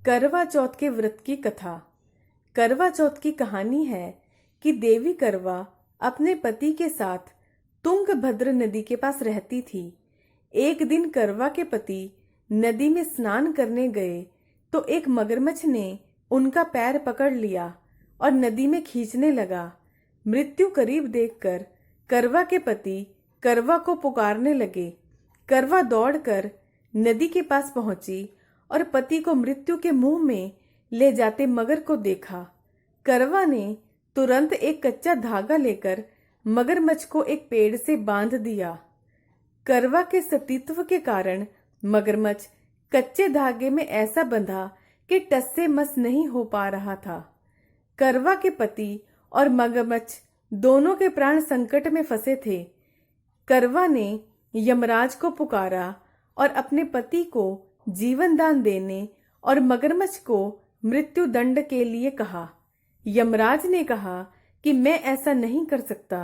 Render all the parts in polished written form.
करवा चौथ के व्रत की कथा। करवा चौथ की कहानी है कि देवी करवा अपने पति के साथ तुंगभद्र नदी के पास रहती थी। एक दिन करवा के पति नदी में स्नान करने गए तो एक मगरमच्छ ने उनका पैर पकड़ लिया और नदी में खींचने लगा। मृत्यु करीब देखकर करवा के पति करवा को पुकारने लगे। करवा दौड़कर नदी के पास पहुंची और पति को मृत्यु के मुंह में ले जाते मगर को देखा। करवा ने तुरंत एक कच्चा धागा लेकर मगरमच्छ को एक पेड़ से बांध दिया। करवा के सतीत्व के कारण मगरमच्छ कच्चे धागे में ऐसा बंधा कि टस से मस नहीं हो पा रहा था। करवा के पति और मगरमच्छ दोनों के प्राण संकट में फंसे थे। करवा ने यमराज को पुकारा और अपने पति को जीवन दान देने और मगरमच्छ को मृत्यु दंड के लिए कहा। यमराज ने कहा कि मैं ऐसा नहीं कर सकता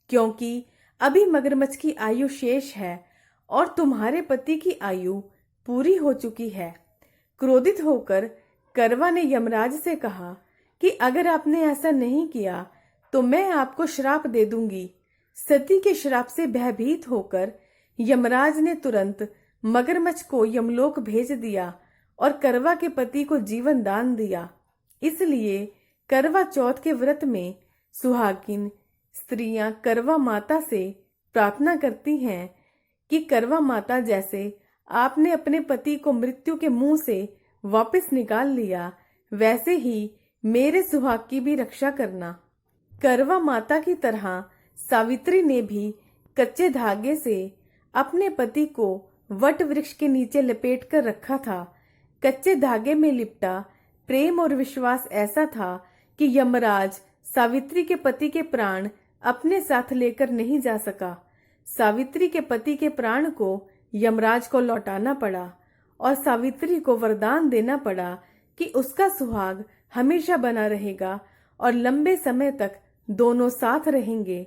क्योंकि अभी मगरमच्छ की आयु शेष है और तुम्हारे पति की आयु पूरी हो चुकी है। क्रोधित होकर करवा ने यमराज से कहा कि अगर आपने ऐसा नहीं किया तो मैं आपको श्राप दे दूंगी। सती के श्राप से भयभीत होकर यमराज ने तुरंत मगरमच्छ को यमलोक भेज दिया और करवा के पति को जीवन दान दिया। इसलिए करवा चौथ के व्रत में सुहागिन स्त्रियां करवा माता से प्रार्थना करती हैं कि करवा माता जैसे आपने अपने पति को मृत्यु के मुंह से वापस निकाल लिया, वैसे ही मेरे सुहाग की भी रक्षा करना। करवा माता की तरह सावित्री ने भी कच्चे धागे से अपने पति को वट वृक्ष के नीचे लपेट कर रखा था। कच्चे धागे में लिपटा प्रेम और विश्वास ऐसा था कि यमराज सावित्री के पति के प्राण अपने साथ लेकर नहीं जा सका। सावित्री के पति के प्राण को यमराज को लौटाना पड़ा और सावित्री को वरदान देना पड़ा कि उसका सुहाग हमेशा बना रहेगा और लंबे समय तक दोनों साथ रहेंगे।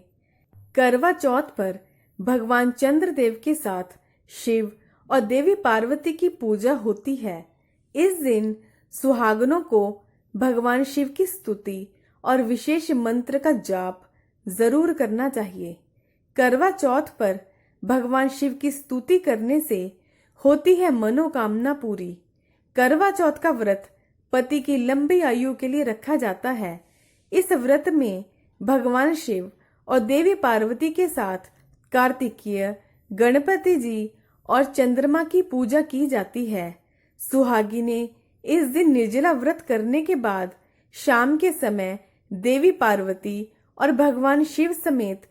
करवा चौथ पर भगवान चंद्रदेव के साथ शिव और देवी पार्वती की पूजा होती है। इस दिन सुहागनों को भगवान शिव की स्तुति और विशेष मंत्र का जाप जरूर करना चाहिए। करवा चौथ पर भगवान शिव की स्तुति करने से होती है मनोकामना पूरी। करवा चौथ का व्रत पति की लंबी आयु के लिए रखा जाता है। इस व्रत में भगवान शिव और देवी पार्वती के साथ कार्तिकेय, गणपति जी और चंद्रमा की पूजा की जाती है। सुहागिनें इस दिन निर्जला व्रत करने के बाद शाम के समय देवी पार्वती और भगवान शिव समेत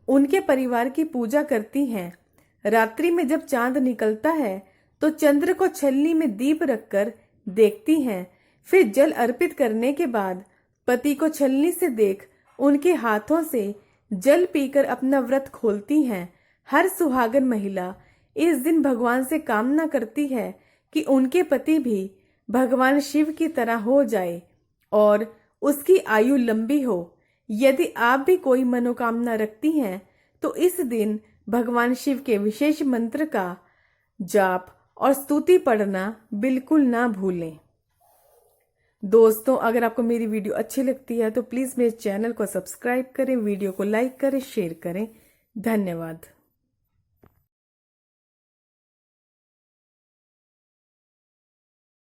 उनके परिवार की पूजा करती हैं। रात्रि में जब चांद निकलता है तो चंद्र को छलनी में दीप रखकर देखती हैं। फिर जल अर्पित करने के बाद पति को छलनी से देख उनके हाथों से जल पीकर अपना व्रत खोलती हैं। हर सुहागन महिला इस दिन भगवान से कामना करती है कि उनके पति भी भगवान शिव की तरह हो जाए और उसकी आयु लंबी हो। यदि आप भी कोई मनोकामना रखती हैं तो इस दिन भगवान शिव के विशेष मंत्र का जाप और स्तुति पढ़ना बिल्कुल ना भूलें। दोस्तों, अगर आपको मेरी वीडियो अच्छी लगती है तो प्लीज मेरे चैनल को सब्सक्राइब करें, वीडियो को लाइक करें, शेयर करें। धन्यवाद।